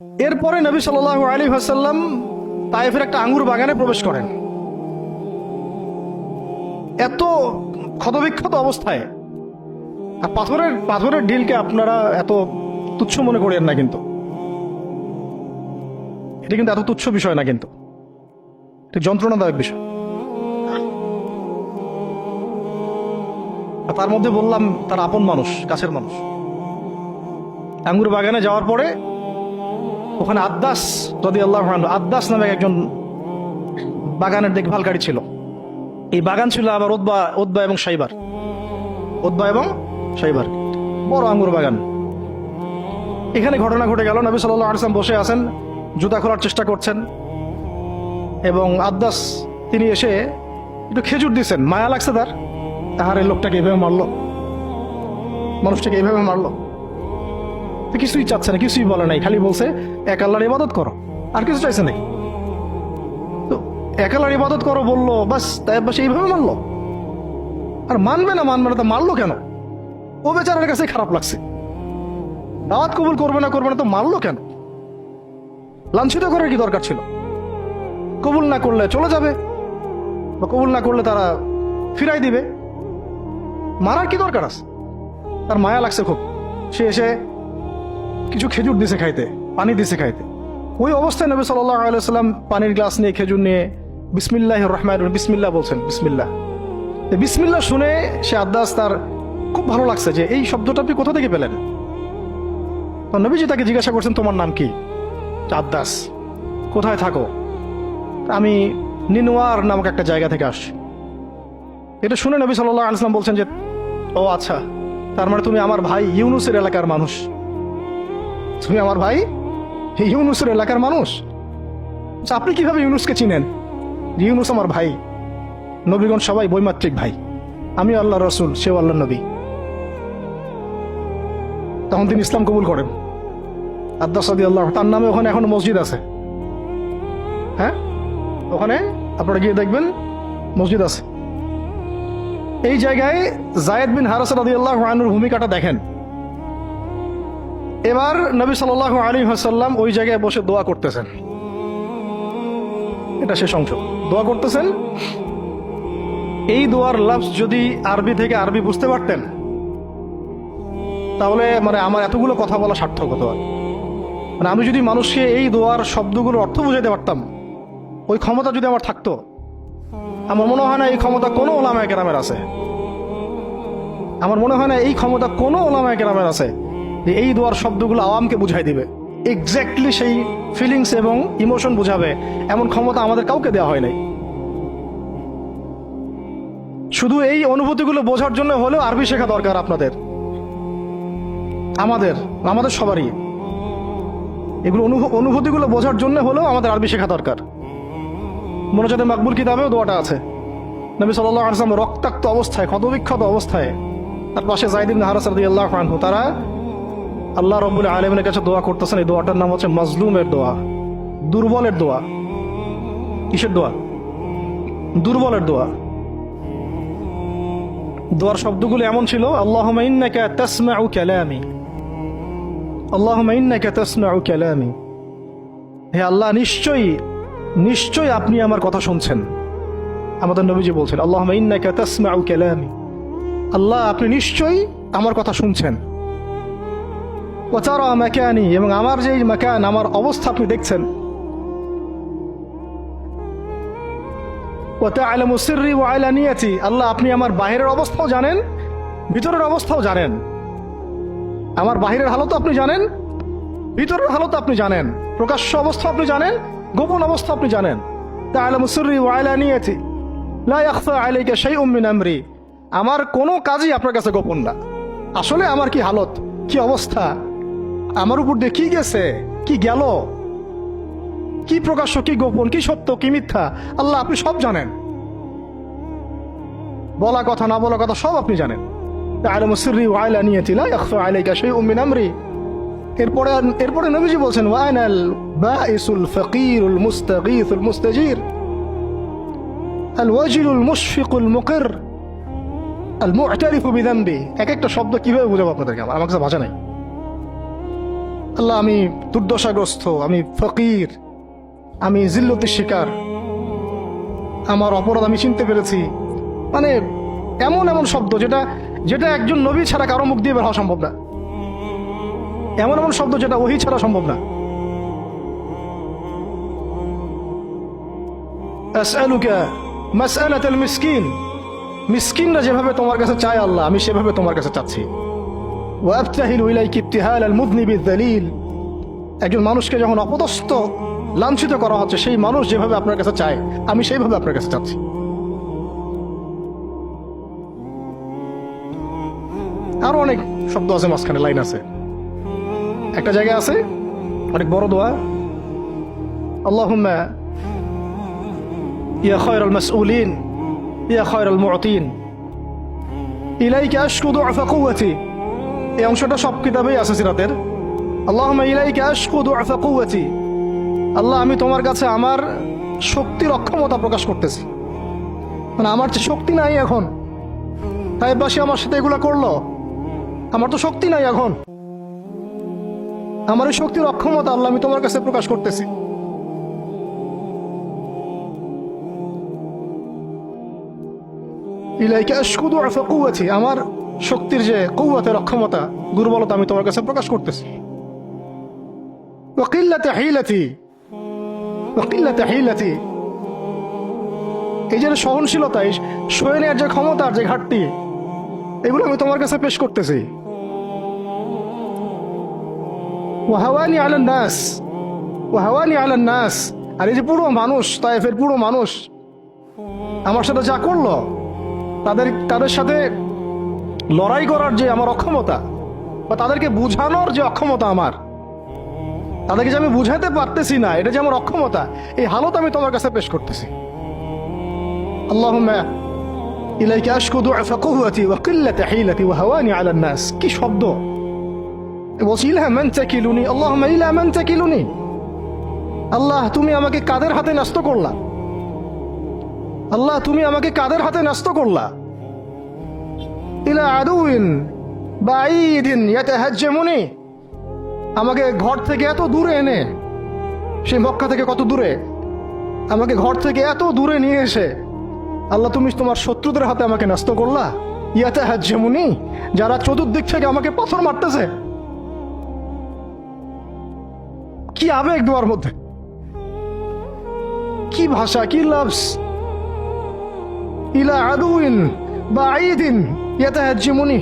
এরপরে নবী সাল্লাল্লাহু আলাইহি ওয়াসাল্লাম তায়েফের একটা আঙ্গুর বাগানে প্রবেশ করেন। এত ক্ষতবিক্ষত অবস্থায়, আর পাথরের ঢিলকে আপনারা এত তুচ্ছ মনে করেন না, কিন্তু এটা কিন্তু এত তুচ্ছ বিষয় না, কিন্তু এটা যন্ত্রণাদায়ক বিষয়। আর তার মধ্যে বললাম তার আপন মানুষ, কাছের মানুষ। আঙ্গুর বাগানে যাওয়ার পরে ওখানে আদ্দাস রাদিয়াল্লাহু আনহু, আদ্দাস নামে একজন বাগানের দেখভালকারী ছিল। এই বাগান ছিল আবার উতবা এবং শাইবার, বড় আঙ্গুর বাগান। এখানে ঘটনা ঘটে গেল, নবী সাল্লাল্লাহু আলাইহি ওয়াসাল্লাম বসে আছেন, জুতা খোলার চেষ্টা করছেন, এবং আদ্দাস তিনি এসে একটু খেজুর দিচ্ছেন। মায়া লাগছে তার, এই লোকটাকে এইভাবে মারলো, মানুষটাকে এইভাবে মারলো। কিছুই চাচ্ছে না, কিছুই বলে নাই, খালি বলছে এক আল্লাহর ইবাদত করো, আর কিছু চাইছে নাকি? তো এক আল্লাহর ইবাদত করো বললো, বাস তাই এইভাবে মারলো। আর মানবে না তা মারলো কেন? ও বেচারের কাছে খারাপ লাগছে, দাওয়াত কবুল করবে না তো মারলো কেন? লাঞ্ছিত করার কি দরকার ছিল? কবুল না করলে চলে যাবে, বা কবুল না করলে তারা ফিরাই দিবে, মারার কি দরকার আছে? তার মায়া লাগছে খুব। সে এসে কিছু খেজুর দিছে খাইতে, পানি দিছে খাইতে। ওই অবস্থায় নবী সাল্লাল্লাহু আলাইহি ওয়াসাল্লাম পানির গ্লাস নিয়ে, খেজুর নিয়ে বিসমিল্লাহির রহমানির রহিম, বিসমিল্লাহ বলছেন। বিসমিল্লাহ শুনে সে আদ্দাস, তার খুব ভালো লাগছে যে এই শব্দটা আপনি কোথা থেকে পেলেন। তো নবীজি তাকে জিজ্ঞাসা করছেন, তোমার নাম কি? আদ্দাস। কোথায় থাকো? আমি নিনওয়ার নামক একটা জায়গা থেকে আসছি। এটা শুনে নবী সাল্লাল্লাহু আলাইহি ওয়াসাল্লাম বলছেন যে, ও আচ্ছা, তার মানে তুমি আমার ভাই ইউনুসের এলাকার মানুষ। তুমি আমার ভাই ইউনুসের এলাকার মানুষ? আচ্ছা, আপনি কিভাবে ইউনুসকে চিনেন? ইউনুস আমার ভাই। নবীগণ সবাই বৈমাত্রিক ভাই, আমি আল্লাহ রসুল, সেও আল্লাহ নবী। তখন তিনি ইসলাম কবুল করেন। আদ্দাস রাদিয়াল্লাহু, তার নামে ওখানে এখন মসজিদ আছে। হ্যাঁ, ওখানে আপনারা গিয়ে দেখবেন মসজিদ আছে। এই জায়গায় যায়েদ বিন হারেসা রাদিয়াল্লাহু আনহুর ভূমিকাটা দেখেন। এবার নবী সাল্লাল্লাহু আলাইহি ওয়াসাল্লাম ওই জায়গায় বসে দোয়া করতেছেন। এটা শেষ অংশ, দোয়া করতেছেন। এই দোয়ার লফজ যদি আরবি থেকে আরবি বুঝতে পারতেন, তাহলে আমার এতগুলো কথা বলা সার্থক হতো। আমি যদি মানুষকে এই দোয়ার শব্দগুলোর অর্থ বুঝাইতে পারতাম, ওই ক্ষমতা যদি আমার থাকতো, আমার মনে হয় না এই ক্ষমতা কোনো ওলামায়ে কেরামের আছে। আমার মনে হয় না এই ক্ষমতা কোনো ওলামায়ে কেরামের আছে যে এই দোয়ার শব্দগুলো আওয়ামকে বুঝাই দিবে, এক্স্যাক্টলি সেই ফিলিংস এবং ইমোশন বুঝাবে, এমন ক্ষমতা আমাদের কাউকে দেওয়া হয় নাই। শুধু এই অনুভূতিগুলো বোঝার জন্য হলেও আরবি শেখা দরকার আপনাদের, আমাদের সবারই। এগুলো অনুভূতিগুলো বোঝার জন্য হলেও আমাদের আরবি শেখা দরকার। মোনাজাতে মাকবুল কিতাবেও দোয়াটা আছে। নবী সাল্লাল্লাহু আলাইহি ওয়াসাল্লাম রক্তাক্ত অবস্থায়, ক্ষতবিক্ষত অবস্থায়, তার পাশে যায়েদ বিন হারেসা রাদিয়াল্লাহু আনহু, তারা আল্লাহ রাব্বুল আলামিনের কাছে দোয়া করতেছেন। এই দোয়াটার নাম হচ্ছে মাজলুমের দোয়া, দুর্বলের দোয়া। কিসের দোয়া? দুর্বলের দোয়া। দোয়ার শব্দগুলো এমন ছিল, আল্লাহুম্মা ইন্নাকা তাসমাউ কালামি, আল্লাহুম্মা ইন্নাকা তাসমাউ কালামি। হে আল্লাহ, নিশ্চয়ই আপনি আমার কথা শুনছেন। আমাদের নবীজি বলছেন, আল্লাহুম্মা ইন্নাকা তাসমাউ কালামি, আল্লাহ আপনি নিশ্চয়ই আমার কথা শুনছেন। ওয়া তারা মাকানি, এবং আমার যে মাকান, আমার অবস্থা আপনি দেখছেন। ওয়া তা'লামু সিররি ওয়া আলানিয়াতি, আল্লাহ আপনি আমার বাহিরের অবস্থাও জানেন, ভিতরের অবস্থাও জানেন। আমার বাহিরের হালত আপনি জানেন, ভিতরের হালত আপনি জানেন, প্রকাশ্য অবস্থা আপনি জানেন, গোপন অবস্থা আপনি জানেন। তা'লামু সিররি ওয়া আলানিয়াতি লা ইয়াখফা আলাইকা শাইউম মিন আমরি, আমার কোনো কাজই আপনার কাছে গোপন না। আসলে আমার কি হালত, কি অবস্থা, আমার উপর দিয়ে কি গেছে, কি গেল, কি প্রকাশ্য, কি গোপন, কি সত্য, কি মিথ্যা, আল্লাহ আপনি সব জানেন। বলা কথা না বলা কথা সব আপনি জানেন। তা'লামু সিররি ওয়া আলানিয়াতি লা ইয়াখফা আলাইকা শাইউম মিন আমরি। এরপরে নবীজি বলছেন, ওয়া আনাল বাঈসুল ফাকিরুল মুস্তাগীথুল মুস্তাজির আল ওয়াজিলুল মুশফিকুল মুকির আল মু'তারিফু বিযানবি। এক একটা শব্দ কিভাবে বুঝাবো আপনাদেরকে, আমার কাছে ভাষা নাই। আল্লাহ আমি দুর্দশাগ্রস্ত, আমি ফকির, আমি জিল্লতির শিকার, আমার অপরাধ আমি চিনতে পেরেছি। মানে এমন এমন শব্দ যেটা যেটা একজন নবী ছাড়া কারো মুখ দিয়ে বের হওয়া সম্ভব না, এমন এমন শব্দ যেটা ওহী ছাড়া সম্ভব না। আসআলুকা মাসআলাতাল মিসকিন, মিসকিনরা যেভাবে তোমার কাছে চায় আল্লাহ, আমি সেভাবে তোমার কাছে চাচ্ছি। ওয়া আবতাহিলু ইলাইকা ইবতিহালাল মুযনিবিয যালিল, একজন মানুষকে যখন অপদস্থ লাঞ্ছিত করা হচ্ছে, সেই মানুষ যেভাবে আপনার কাছে চায়, আমি সেইভাবে আপনার কাছে চাচ্ছি। আরো অনেক শব্দ আছে, মাঝখানে লাইন আছে। একটা জায়গায় আছে অনেক বড় দোয়া, আল্লাহুম্মা ইয়া খায়রাল মাসউলিন ইয়া খায়রাল মুআতিন ইলাইকা আশকু দুআফা কুওয়াতি। এই অংশটা সব কিতাবেই আছে সিরাতের। আল্লাহুম্মা ইলাইকা আশকু দুআফা কুওয়াতি, আল্লাহ আমি তোমার কাছে আমার শক্তির অক্ষমতা প্রকাশ করতেছি। মানে আমার যে শক্তি নাই এখন, তাইবাসী আমার সাথে এগুলা করলো, আমার তো শক্তি নাই এখন, আমার এই শক্তির অক্ষমতা আল্লাহ আমি তোমার কাছে প্রকাশ করতেছি। ইলাইকা আশকু দুআফা কুওয়াতি, আমার শক্তির যে কুওয়াতের অক্ষমতা, দুর্বলতা আমি তোমার কাছে প্রকাশ করতেছি। ওয়া কিল্লাতা হিলাতি, ওয়া কিল্লাতা হিলাতি, এই যে সহনশীলতা, এই সয়ে নেওয়ার যে ক্ষমতার যে ঘাটতি, এগুলো আমি তোমার কাছে পেশ করতেছি। ওয়া হাওয়ানি আলান নাস, ওয়া হাওয়ানি আলান নাস, আর এই যে পুরো মানুষ, তায়েফের পুরো মানুষ আমার সাথে যা করলো, তাদের সাথে লড়াই করার যে আমার অক্ষমতা, বা তাদেরকে বুঝানোর যে অক্ষমতা আমার, তাদেরকে যে আমি বুঝাতে পারতেছি না, এটা যে আমার অক্ষমতা, এই হালত আমি তোমার কাছে পেশ করতেছি। আল্লাহুম্মা ইলাইকা আশকু দুআফা কুওয়াতি ওয়া কিল্লাতা হিলাতি ওয়া হাওয়ানি আলান নাস। কি শব্দ! বলছি ইলা মান তাকিলুনি, আল্লাহুম্মা ইলা মান তাকিলুনি, আল্লাহ তুমি আমাকে কাদের হাতে ন্যস্ত করলা, আল্লাহ তুমি আমাকে কাদের হাতে ন্যস্ত করলা। ইলা আদুইন বাঈদিন ইয়াতাহাজ্জামুনি, আমাকে ঘর থেকে এত দূরে এনে, সেই মক্কা থেকে কত দূরে, আমাকে ঘর থেকে এত দূরে নিয়ে এসে আল্লাহ তুমি তোমার শত্রুদের হাতে আমাকে ন্যস্ত করলা। ইয়াতাহাজ্জামুনি, যারা চতুর্দিক থেকে আমাকে পাথর মারতেছে। কি আবেগ দোয়ার মধ্যে, কি ভাষা, কি লফজ! ইলা আদুইন বাঈদিন ইয়াতাহাজ্জামুনি,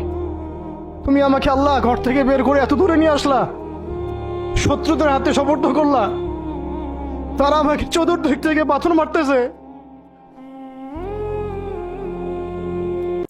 তুমি আমাকে আল্লাহ ঘর থেকে বের করে এত দূরে নিয়ে আসলা, শত্রুদের হাতে সোপর্দ করলা, তারা আমাকে চতুর্দিক থেকে পাথর মারতেছে।